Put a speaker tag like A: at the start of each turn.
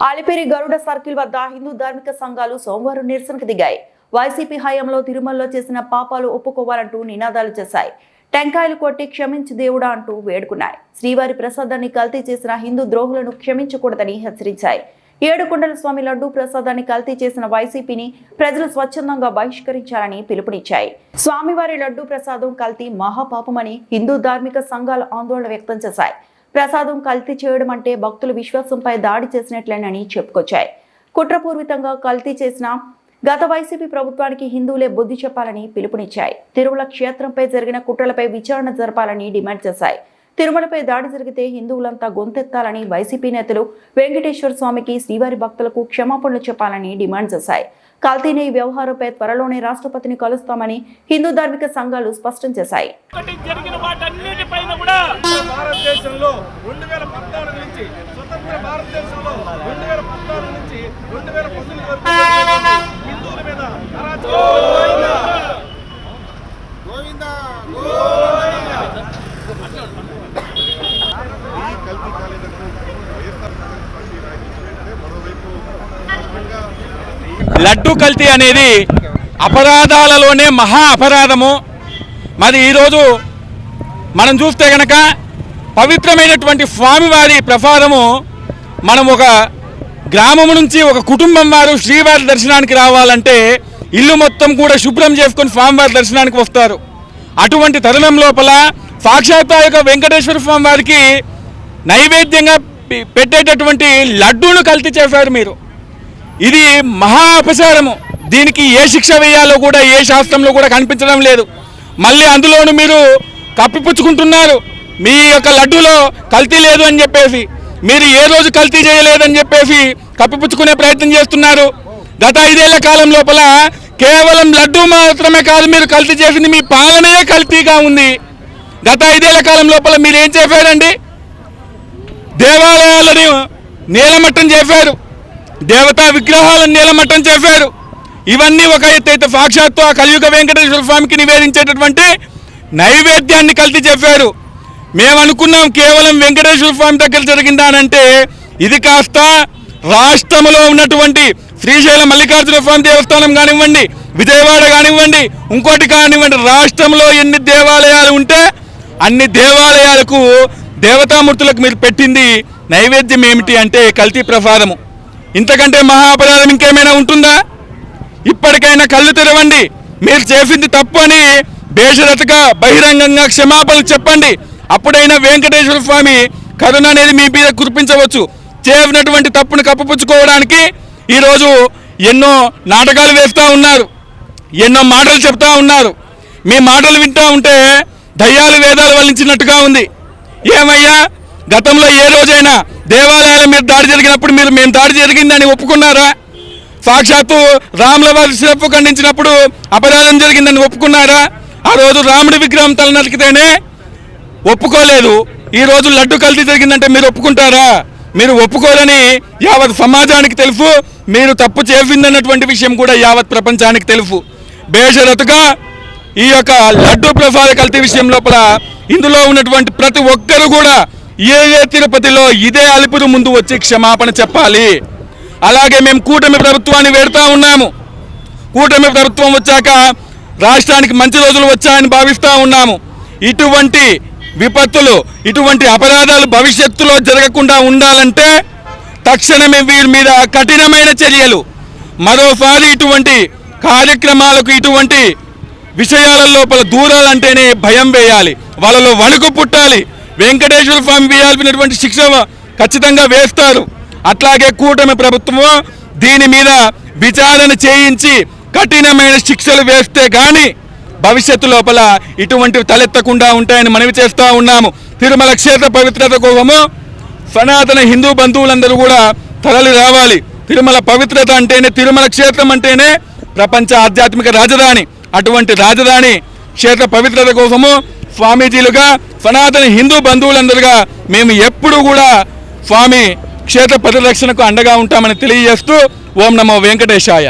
A: ఆలిపేరి గరుడ circle వద్ద హిందూ ధార్మిక సంఘాలు సోమవారం నిరసనకు దిగాయి. వైసీపీ హయాంలో తిరుమలలో చేసిన పాపాలు ఒప్పుకోవాలంటూ నినాదాలు చేశాయి. టెంకాయలు కొట్టి క్షమించు దేవుడా అంటూ వేడుకున్నాయి. శ్రీవారి ప్రసాదాన్ని కల్తీ చేసిన హిందూ ద్రోహులను క్షమించకూడదని హెచ్చరించాయి. ఏడుకొండల స్వామి లడ్డూ ప్రసాదాన్ని కల్తీ చేసిన వైసీపీని ప్రజలు స్వచ్ఛందంగా బహిష్కరించాలని పిలుపునిచ్చాయి. స్వామివారి లడ్డూ ప్రసాదం కల్తీ మహాపాపమని హిందూ ధార్మిక సంఘాలు ఆందోళన వ్యక్తం చేశాయి. ప్రసాదం కల్తీ చేయడం అంటే భక్తుల విశ్వాసంపై దాడి చేసినట్లేనని చెప్పుకొచ్చాయి. కుట్రపూర్వితంగా కల్తీ చేసిన గత వైసీపీ ప్రభుత్వానికి హిందువులే బుద్ధి చెప్పాలని పిలుపునిచ్చాయి. తిరుమల క్షేత్రంపై జరిగిన కుట్రలపై విచారణ జరపాలని డిమాండ్ చేశాయి. తిరుమలపై దాడి జరిగితే హిందువులంతా గొంతెత్తాలని వైసీపీ నేతలు వెంకటేశ్వర స్వామికి, శ్రీవారి భక్తులకు క్షమాపణలు చెప్పాలని డిమాండ్ చేశాయి. కల్తీనే ఈ వ్యవహారంపై త్వరలోనే రాష్ట్రపతిని కలుస్తామని హిందూ ధార్మిక సంఘాలు స్పష్టం చేశాయి.
B: లడ్డు కల్తీ అనేది అపరాధాలలోనే మహా అపరాధము. మరి ఈరోజు మనం చూస్తే కనుక పవిత్రమైనటువంటి స్వామివారి ప్రసాదము మనం ఒక గ్రామం నుంచి ఒక కుటుంబం వారు శ్రీవారి దర్శనానికి రావాలంటే ఇల్లు మొత్తం కూడా శుభ్రం చేసుకొని స్వామివారి దర్శనానికి వస్తారు. అటువంటి తరుణం లోపల సాక్షాత్ యొక్క వెంకటేశ్వర స్వామి వారికి నైవేద్యంగా పెట్టేటటువంటి లడ్డూను కల్తీ చేశారు మీరు. ఇది మహా అపచారము. దీనికి ఏ శిక్ష వేయాలో కూడా ఏ శాస్త్రంలో కూడా కనిపించడం లేదు. మళ్ళీ అందులోనూ మీరు కప్పిపుచ్చుకుంటున్నారు. మీ యొక్క లడ్డూలో కల్తీ లేదు అని చెప్పేసి, మీరు ఏ రోజు కల్తీ చేయలేదని చెప్పేసి కప్పిపుచ్చుకునే ప్రయత్నం చేస్తున్నారు. గత 5 ఏళ్ల కాలం లోపల కేవలం లడ్డూ మాత్రమే కాదు, మీరు కల్తీ చేసింది మీ పాలనే కల్తీగా ఉంది. గత 5 ఏళ్ల కాలం లోపల మీరు ఏం చేశారండి? దేవాలయాలను నీలమట్టం చేశారు, దేవతా విగ్రహాలను నీలమట్టం చేశారు. ఇవన్నీ ఒక ఎత్తైతే సాక్షాత్తు ఆ కలియుగ వెంకటేశ్వర స్వామికి నివేదించేటటువంటి నైవేద్యాన్ని కల్తీ చేశారు. మేము అనుకున్నాం కేవలం వెంకటేశ్వర స్వామి దగ్గర జరిగిందానంటే ఇది కాస్త రాష్ట్రంలో ఉన్నటువంటి శ్రీశైల మల్లికార్జున స్వామి దేవస్థానం కానివ్వండి, విజయవాడ కానివ్వండి, ఇంకోటి కానివ్వండి, రాష్ట్రంలో ఎన్ని దేవాలయాలు ఉంటే అన్ని దేవాలయాలకు దేవతామూర్తులకు మీరు పెట్టింది నైవేద్యం ఏమిటి అంటే కల్తీ ప్రసాదము. ఇంతకంటే మహా అపరాధం ఇంకేమైనా ఉంటుందా? ఇప్పటికైనా కళ్ళు తెరవండి. మీరు చేసింది తప్పు అని బేషరతుగా బహిరంగంగా క్షమాపణలు చెప్పండి. అప్పుడైనా వెంకటేశ్వర స్వామి కరుణ అనేది మీ మీద కురిపించవచ్చు. చేసినటువంటి తప్పును కప్పిపుచ్చుకోవడానికి ఈరోజు ఎన్నో నాటకాలు వేస్తూ ఉన్నారు, ఎన్నో మాటలు చెప్తా ఉన్నారు. మీ మాటలు వింటూ ఉంటే దయ్యాలు వేదాలు వల్లించినట్టుగా ఉంది. ఏమయ్యా, గతంలో ఏ రోజైనా దేవాలయాల మీద దాడి జరిగినప్పుడు మేము దాడి జరిగిందని ఒప్పుకున్నారా? సాక్షాత్తు రాముల వారి శిరపు ఖండించినప్పుడు అపరాధం జరిగిందని ఒప్పుకున్నారా? ఆ రోజు రాముడి విగ్రహం తలనరికితేనే ఒప్పుకోలేదు. ఈ రోజు లడ్డు కల్తీ జరిగిందంటే మీరు ఒప్పుకుంటారా? మీరు ఒప్పుకోరని యావత్ సమాజానికి తెలుసు. మీరు తప్పు చేసిందన్నటువంటి విషయం కూడా యావత్ ప్రపంచానికి తెలుసు. బేషరతుగా ఈ యొక్క లడ్డు ప్రసాద కల్తీ విషయం లోపల ఇందులో ఉన్నటువంటి ప్రతి ఒక్కరు కూడా ఏ తిరుపతిలో ఇదే అలుపురు ముందు వచ్చి క్షమాపణ చెప్పాలి. అలాగే మేము కూటమి ప్రభుత్వాన్ని వేడుతా ఉన్నాము. కూటమి ప్రభుత్వం వచ్చాక రాష్ట్రానికి మంచి రోజులు వచ్చాయని భావిస్తూ ఉన్నాము. ఇటువంటి విపత్తులు, ఇటువంటి అపరాధాలు భవిష్యత్తులో జరగకుండా ఉండాలంటే తక్షణమే వీరి మీద కఠినమైన చర్యలు, మరోసారి ఇటువంటి కార్యక్రమాలకు, ఇటువంటి విషయాల లోపల దూరాలంటేనే భయం వేయాలి, వాళ్ళలో వణుకు పుట్టాలి. వెంకటేశ్వర స్వామి వేయాల్సినటువంటి శిక్ష ఖచ్చితంగా వేస్తారు. అట్లాగే కూటమి ప్రభుత్వము దీని మీద విచారణ చేయించి కఠినమైన శిక్షలు వేస్తే కానీ భవిష్యత్తు లోపల ఇటువంటివి తలెత్తకుండా ఉంటాయని మనవి చేస్తూ ఉన్నాము. తిరుమల క్షేత్ర పవిత్రత కోసము సనాతన హిందూ బంధువులందరూ కూడా తరలి రావాలి. తిరుమల పవిత్రత అంటేనే, తిరుమల క్షేత్రం అంటేనే ప్రపంచ ఆధ్యాత్మిక రాజధాని. అటువంటి రాజధాని క్షేత్ర పవిత్రత కోసము స్వామీజీలుగా, సనాతన హిందూ బంధువులందరుగా మేము ఎప్పుడు కూడా స్వామి క్షేత్ర పరిరక్షణకు అండగా ఉంటామని తెలియజేస్తూ ఓం నమో వెంకటేశాయ.